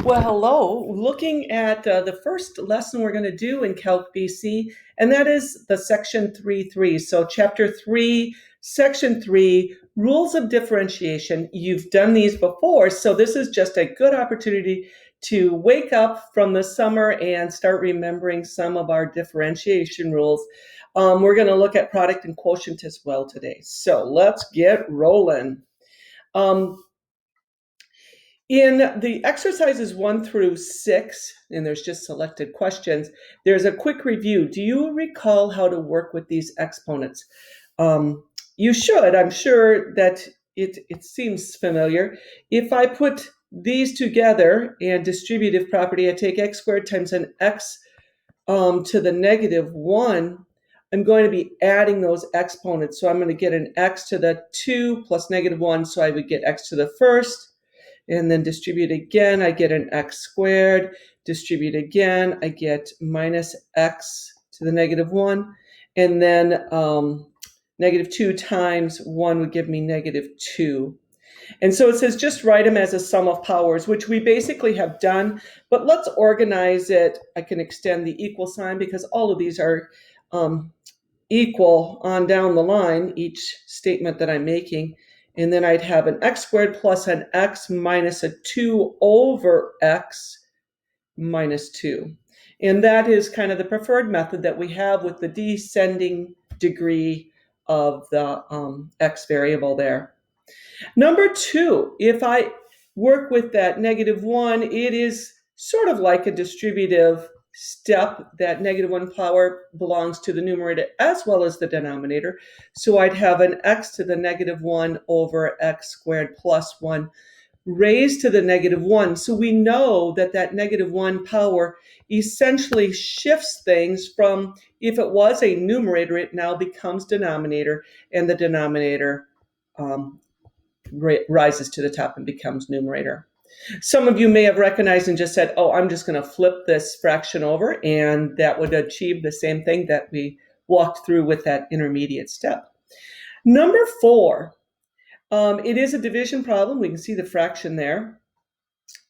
Well, hello. Looking at the first lesson we're going to do in Calc BC, and that is the Section 3.3. So, Chapter 3, Section 3, Rules of Differentiation. You've done these before, so this is just a good opportunity to wake up from the summer and start remembering some of our differentiation rules. We're going to look at product and quotient as well today. So, let's get rolling. In the exercises 1 through 6, and there's just selected questions, there's a quick review. Do you recall how to work with these exponents? You should. I'm sure that it seems familiar. If I put these together and distributive property, I take x squared times an x to the -1, I'm going to be adding those exponents. So I'm going to get an x to the 2 plus -1, so I would get x to the first. And then distribute again, I get an x squared. Distribute again, I get minus x to the -1. And then -2 times 1 would give me -2. And so it says just write them as a sum of powers, which we basically have done. But let's organize it. I can extend the equal sign because all of these are equal on down the line, each statement that I'm making. And then I'd have an x squared plus an x minus a 2 over x minus 2. And that is kind of the preferred method that we have with the descending degree of the x variable there. Number 2, if I work with that -1, it is sort of like a distributive step. That -1 power belongs to the numerator as well as the denominator. So I'd have an x to the -1 over x squared plus 1 raised to the -1. So we know that that -1 power essentially shifts things from, if it was a numerator, it now becomes denominator, and the denominator rises to the top and becomes numerator. Some of you may have recognized and just said, oh, I'm just going to flip this fraction over, and that would achieve the same thing that we walked through with that intermediate step. Number 4, it is a division problem. We can see the fraction there.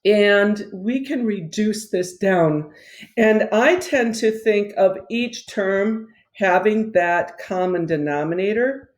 And we can reduce this down. And I tend to think of each term having that common denominator,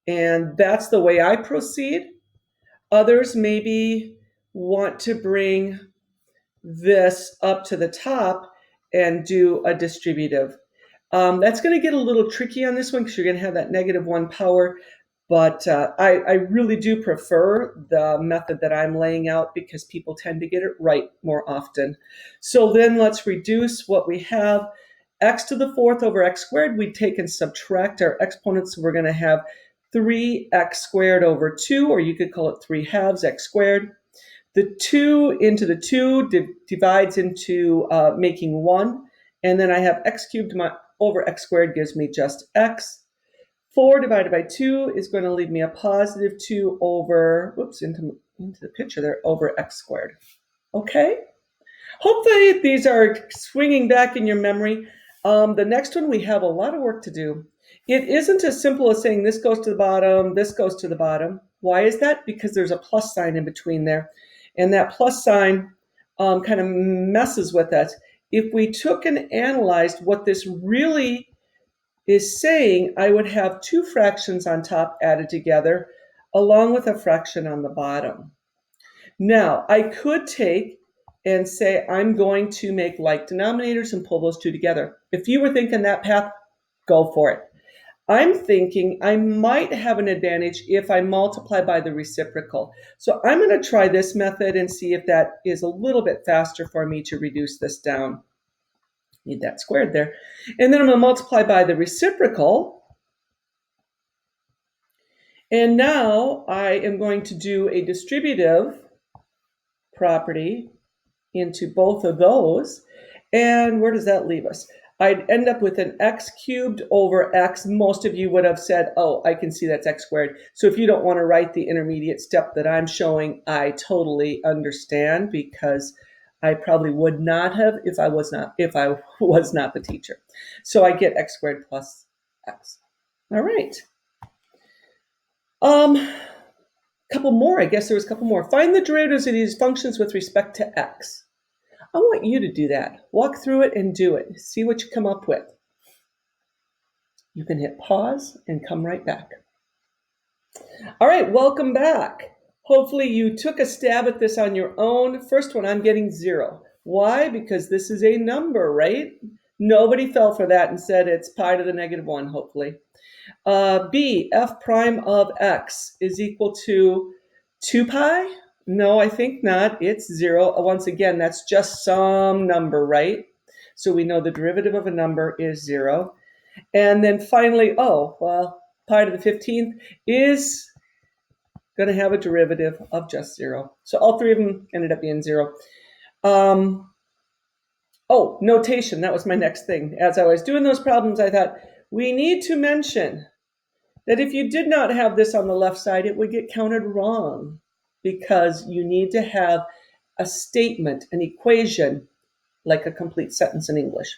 and that's the way I proceed. Others maybe want to bring this up to the top and do a distributive. That's going to get a little tricky on this one because you're going to have that -1 power, but I really do prefer the method that I'm laying out because people tend to get it right more often. So then let's reduce what we have. X to the 4th over x squared, we take and subtract our exponents, so we're going to have 3x squared over 2, or you could call it 3/2 x squared. The 2 into the 2 divides into making 1. And then I have x cubed over x squared gives me just x. 4 divided by 2 is going to leave me a positive 2 over, into the picture there, over x squared. Okay? Hopefully these are swinging back in your memory. The next one, we have a lot of work to do. It isn't as simple as saying this goes to the bottom, this goes to the bottom. Why is that? Because there's a plus sign in between there. And that plus sign kind of messes with us. If we took and analyzed what this really is saying, I would have 2 fractions on top added together, along with a fraction on the bottom. Now, I could take and say I'm going to make like denominators and pull those 2 together. If you were thinking that path, go for it. I'm thinking I might have an advantage if I multiply by the reciprocal. So I'm going to try this method and see if that is a little bit faster for me to reduce this down. Need that squared there. And then I'm going to multiply by the reciprocal. And now I am going to do a distributive property into both of those. And where does that leave us? I'd end up with an x cubed over x. Most of you would have said, oh, I can see that's x squared. So if you don't want to write the intermediate step that I'm showing, I totally understand, because I probably would not have if I was not the teacher. So I get x squared plus x. All right. Couple more. I guess there was a couple more. Find the derivatives of these functions with respect to x. I want you to do that. Walk through it and do it. See what you come up with. You can hit pause and come right back. All right, welcome back. Hopefully you took a stab at this on your own. First one, I'm getting 0. Why? Because this is a number, right? Nobody fell for that and said it's pi to the negative 1, hopefully. B, f prime of x is equal to 2 pi? No, I think not. It's 0. Once again, that's just some number, right? So we know the derivative of a number is 0. And then finally, pi to the 15th is going to have a derivative of just 0. So all three of them ended up being 0. Notation. That was my next thing. As I was doing those problems, I thought, we need to mention that if you did not have this on the left side, it would get counted wrong because you need to have a statement, an equation, like a complete sentence in English.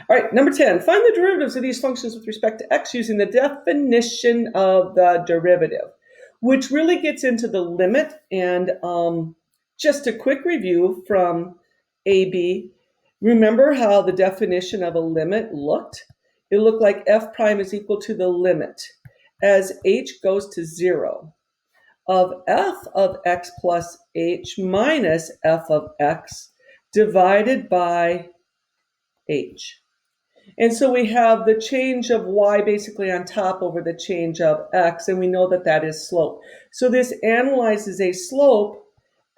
All right, number 10, find the derivatives of these functions with respect to x using the definition of the derivative, which really gets into the limit. And just a quick review from AB. Remember how the definition of a limit looked? It looked like f prime is equal to the limit as h goes to 0 of f of x plus h minus f of x divided by h. And so we have the change of y basically on top over the change of x, and we know that that is slope. So this analyzes a slope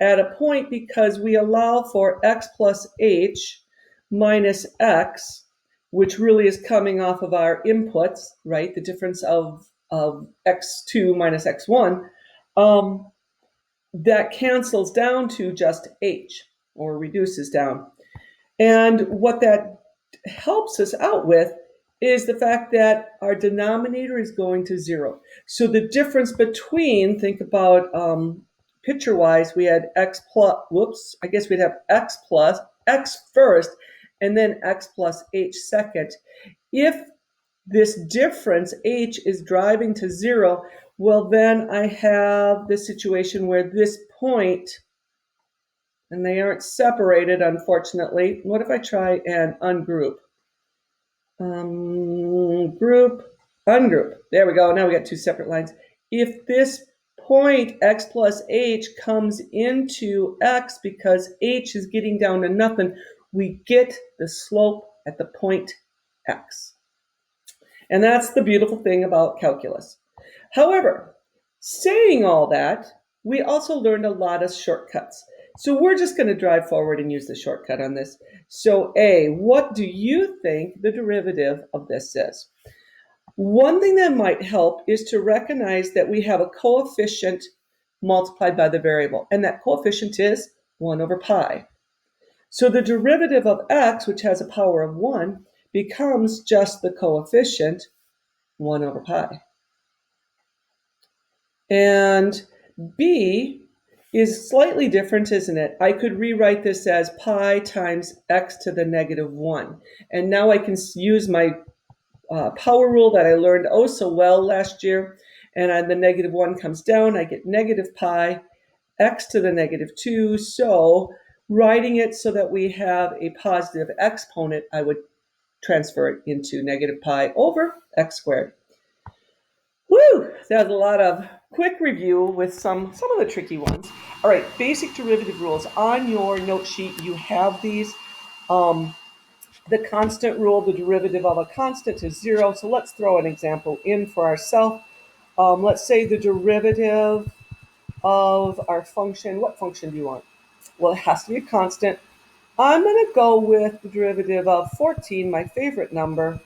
at a point because we allow for x plus h minus x, which really is coming off of our inputs, right? The difference of x2 minus x1, that cancels down to just h, or reduces down. And what that helps us out with is the fact that our denominator is going to 0. So the difference between, think about picture-wise, we had x first, and then x plus h second. If this difference, h, is driving to 0, well, then I have the situation where this point, and they aren't separated, unfortunately. What if I try and ungroup? Group, ungroup. There we go. Now we got two separate lines. If this point, x plus h, comes into x because h is getting down to nothing, we get the slope at the point x. And that's the beautiful thing about calculus. However, saying all that, we also learned a lot of shortcuts. So we're just going to drive forward and use the shortcut on this. So A, what do you think the derivative of this is? One thing that might help is to recognize that we have a coefficient multiplied by the variable, and that coefficient is 1 over pi. So the derivative of x, which has a power of 1, becomes just the coefficient 1 over pi. And B is slightly different, isn't it? I could rewrite this as pi times x to the negative 1. And now I can use my power rule that I learned oh so well last year. And the negative 1 comes down. I get negative pi x to the negative 2. So writing it so that we have a positive exponent, I would transfer it into negative pi over x squared. Woo! That was a lot of quick review with some of the tricky ones. All right, basic derivative rules. On your note sheet, you have these. The constant rule, the derivative of a constant is 0. So let's throw an example in for ourselves. Let's say the derivative of our function. What function do you want? Well, it has to be a constant. I'm going to go with the derivative of 14. My favorite number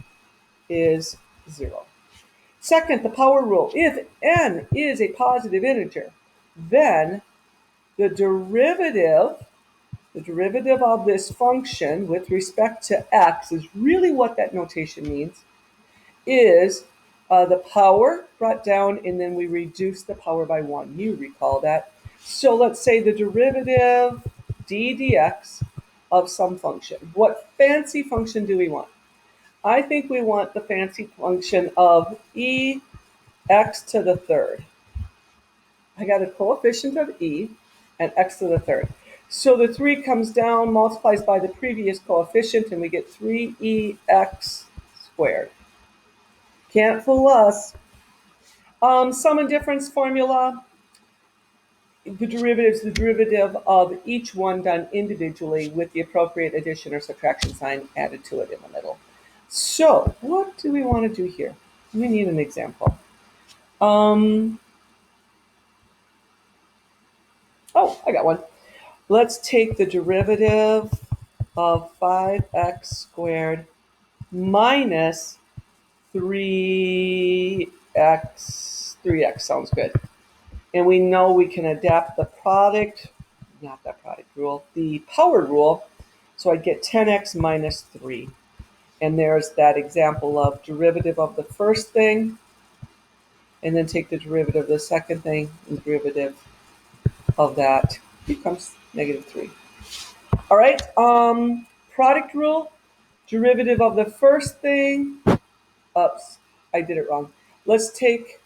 is 0. Second, the power rule. If n is a positive integer, then the derivative of this function with respect to x is really what that notation means, is the power brought down, and then we reduce the power by 1. You recall that. So let's say the derivative d dx of some function. What fancy function do we want? I think we want the fancy function of e x to the third. I got a coefficient of e and x to the third. So the 3 comes down, multiplies by the previous coefficient, and we get 3ex squared. Can't fool us. Sum and difference formula. The derivative is the derivative of each one done individually with the appropriate addition or subtraction sign added to it in the middle. So what do we want to do here? We need an example. Oh, I got one. Let's take the derivative of 5x squared minus 3x. 3x sounds good. And we know we can adapt the product, not that product rule, the power rule. So I get 10x minus 3. And there's that example of derivative of the first thing, and then take the derivative of the second thing, and derivative of that becomes negative 3. All right, product rule, derivative of the first thing, oops, I did it wrong. Let's take,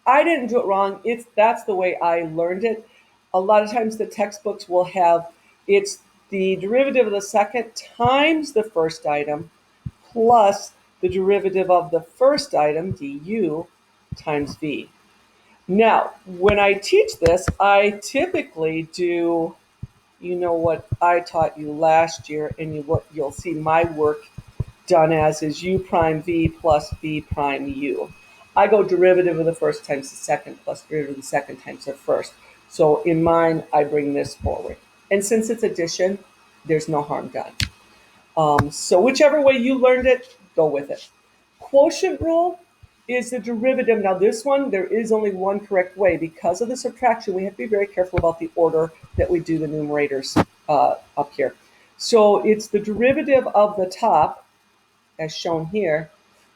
I didn't do it wrong, that's the way I learned it. A lot of times the textbooks will have, it's the derivative of the second times the first item plus the derivative of the first item, du, times v. Now, when I teach this, I typically do, you know what I taught you last year, and what you'll see my work done as is u prime v plus v prime u. I go derivative of the first times the second plus derivative of the second times the first. So in mine, I bring this forward. And since it's addition, there's no harm done. So whichever way you learned it, go with it. Quotient rule is the derivative. Now this one, there is only one correct way. Because of the subtraction, we have to be very careful about the order that we do the numerators up here. So it's the derivative of the top, as shown here,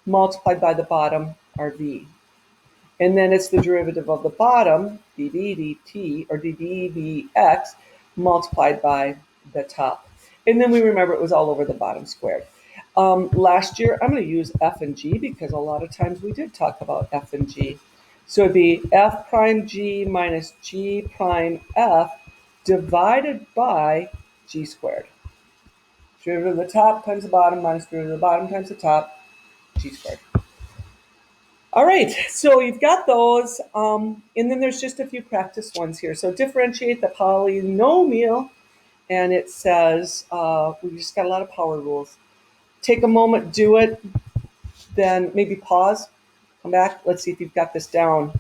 multiplied by the bottom, our v. And then it's the derivative of the bottom, dv dt, or dd dx, multiplied by the top. And then we remember it was all over the bottom squared. Last year, I'm going to use f and g because a lot of times we did talk about f and g. So it'd be f prime g minus g prime f divided by g squared. Derivative of the top times the bottom minus derivative of the bottom times the top, g squared. All right, so you've got those, and then there's just a few practice ones here. So differentiate the polynomial, and it says, we just got a lot of power rules. Take a moment, do it, then maybe pause, come back. Let's see if you've got this down.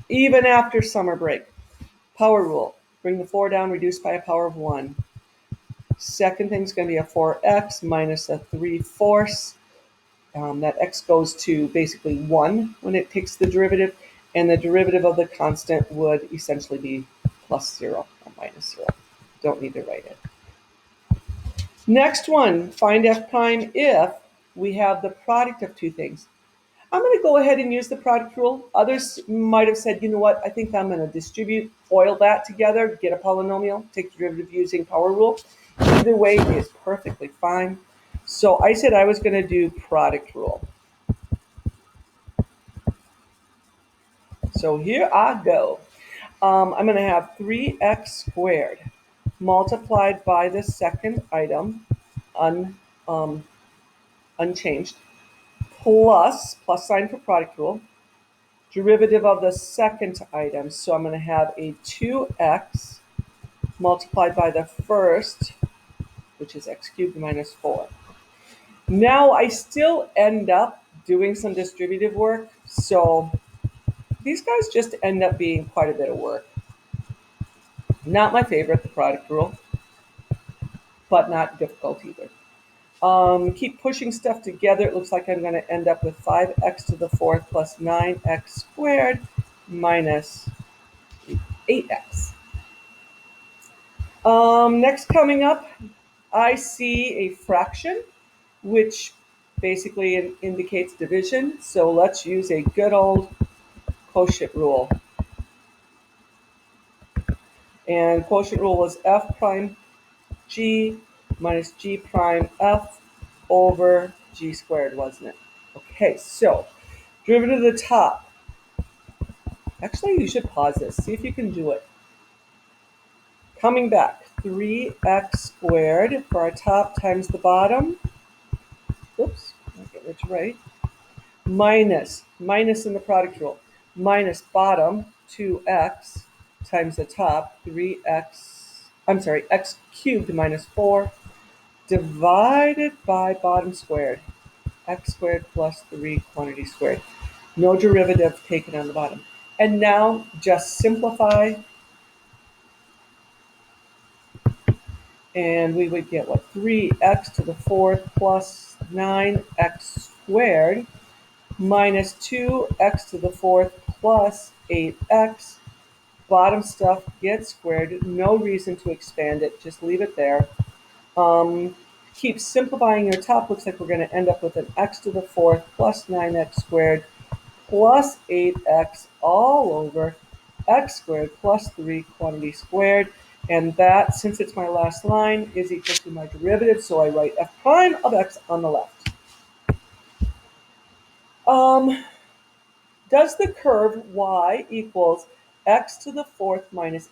Even after summer break. Power rule, bring the 4 down, reduce by a power of 1. Second thing's going to be a 4x minus a 3/4. That x goes to basically 1 when it takes the derivative, and the derivative of the constant would essentially be plus 0 or minus 0. Don't need to write it. Next one, find f prime if we have the product of two things. I'm going to go ahead and use the product rule. Others might have said, you know what, I think I'm going to distribute, FOIL that together, get a polynomial, take the derivative using power rule. Either way is perfectly fine. So I said I was going to do product rule. So here I go. I'm going to have 3x squared multiplied by the second item, unchanged, plus sign for product rule, derivative of the second item. So I'm going to have a 2x multiplied by the first, which is x cubed minus 4. Now I still end up doing some distributive work, so these guys just end up being quite a bit of work. Not my favorite, the product rule, but not difficult either. Keep pushing stuff together. It looks like I'm going to end up with 5x to the 4th plus 9x squared minus 8x. Next coming up, I see a fraction, which basically indicates division. So let's use a good old quotient rule. And quotient rule was f prime g minus g prime f over g squared, wasn't it? Okay, so derivative of the top. Actually, you should pause this. See if you can do it. Coming back. 3x squared for our top times the bottom. Oops, I'll get it right. Minus in the product rule, minus bottom 2x times the top x cubed minus 4 divided by bottom squared, x squared plus 3 quantity squared. No derivative taken on the bottom. And now just simplify, and we would get what, 3x to the fourth plus 9x squared minus 2x to the fourth plus 8x. Bottom stuff gets squared. No reason to expand it. Just leave it there. Keep simplifying your top. Looks like we're going to end up with an x to the fourth plus 9x squared plus 8x all over x squared plus 3 quantity squared. And that, since it's my last line, is equal to my derivative. So I write f prime of x on the left. Does the curve y equals x to the fourth minus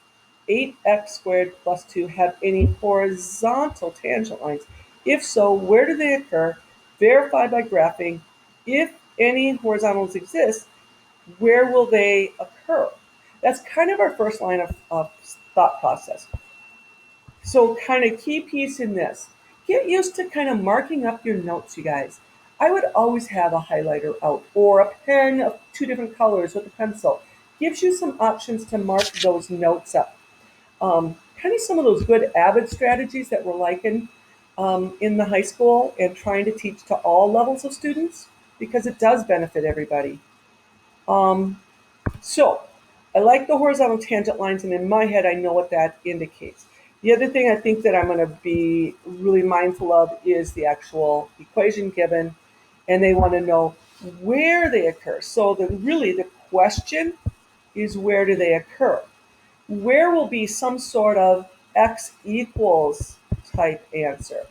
8x squared plus 2 have any horizontal tangent lines? If so, where do they occur? Verify by graphing. If any horizontals exist, where will they occur? That's kind of our first line of thought process. So kind of key piece in this. Get used to kind of marking up your notes, you guys. I would always have a highlighter out or a pen of 2 different colors with a pencil. Gives you some options to mark those notes up. Kind of some of those good Avid strategies that we're liking in the high school and trying to teach to all levels of students, because it does benefit everybody. So I like the horizontal tangent lines, and in my head I know what that indicates. The other thing I think that I'm going to be really mindful of is the actual equation given, and they want to know where they occur. So really the question is, where do they occur? Where will be some sort of x equals type answer?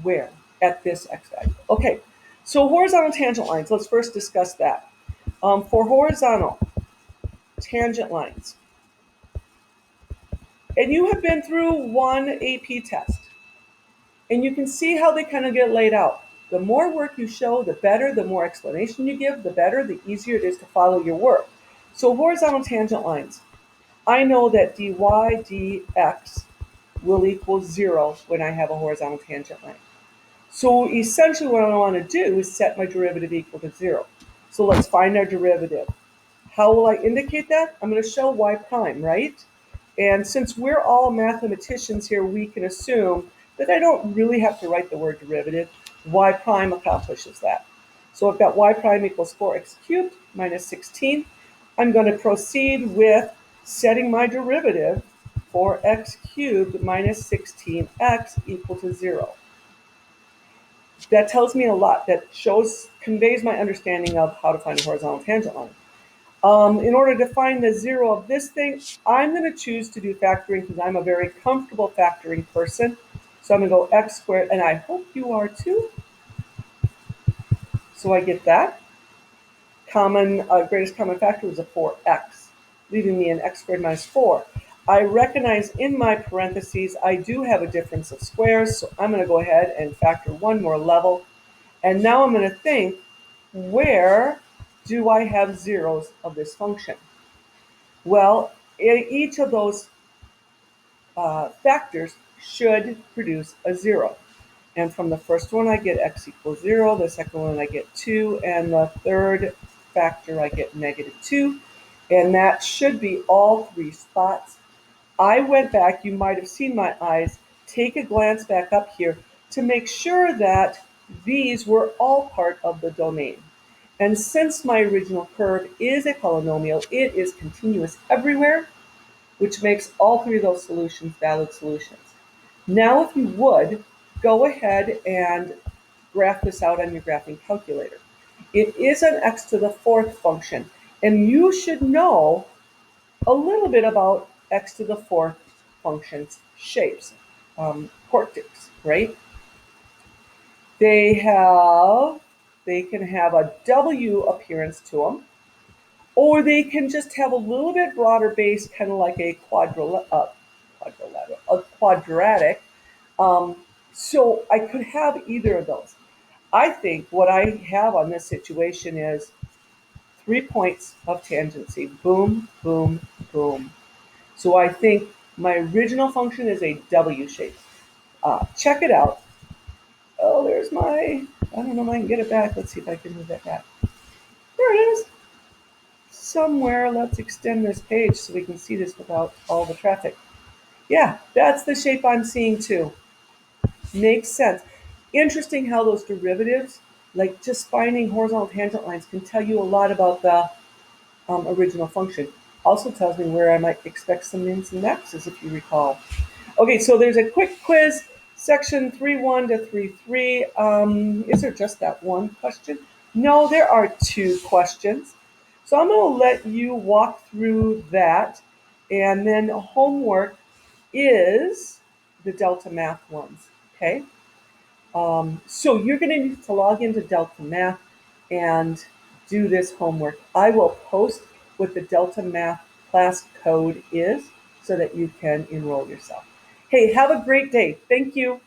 Where? At this x value. Okay, so horizontal tangent lines, let's first discuss that. For horizontal tangent lines, and you have been through one AP test, and you can see how they kind of get laid out. The more work you show, the better. The more explanation you give, the better. The easier it is to follow your work. So horizontal tangent lines. I know that dy dx will equal 0 when I have a horizontal tangent line. So essentially what I want to do is set my derivative equal to 0. So let's find our derivative. How will I indicate that? I'm going to show y prime, right? And since we're all mathematicians here, we can assume that I don't really have to write the word derivative. Y prime accomplishes that. So I've got y prime equals 4x cubed minus 16. I'm going to proceed with setting my derivative for x cubed minus 16x equal to 0. That tells me a lot. That conveys my understanding of how to find a horizontal tangent line. In order to find the 0 of this thing, I'm going to choose to do factoring because I'm a very comfortable factoring person. So I'm going to go x squared, and I hope you are too. So I get that. Greatest common factor was a 4x, leaving me an x squared minus 4. I recognize in my parentheses I do have a difference of squares, so I'm going to go ahead and factor one more level. And now I'm going to think, where do I have zeros of this function? Well, each of those factors should produce a 0. And from the first one, I get x equals 0. The second one, I get 2. And the third factor, I get negative 2. And that should be all 3 spots. I went back. You might have seen my eyes take a glance back up here to make sure that these were all part of the domain. And since my original curve is a polynomial, it is continuous everywhere, which makes all 3 of those solutions valid solutions. Now, if you would, go ahead and graph this out on your graphing calculator. It is an x to the fourth function, and you should know a little bit about x to the fourth functions shapes, quartics, right? They can have a W appearance to them, or they can just have a little bit broader base, kind of like a quadrilateral. a quadratic. Um, so I could have either of those. I think what I have on this situation is 3 points of tangency. Boom, boom, boom. So I think my original function is a W shape. Check it out. Oh, there's my, I don't know if I can get it back. Let's see if I can move that back. There it is. Somewhere, let's extend this page so we can see this without all the traffic. Yeah, that's the shape I'm seeing too. Makes sense. Interesting how those derivatives, like just finding horizontal tangent lines, can tell you a lot about the original function. Also tells me where I might expect some mins and maxes, if you recall. Okay, so there's a quick quiz, section 3.1 to 3.3. Is there just that one question? No, there are two questions. So I'm going to let you walk through that. And then homework is the Delta Math ones, okay? So you're going to need to log into Delta Math and do this homework. I will post what the Delta Math class code is so that you can enroll yourself. Hey, have a great day. Thank you.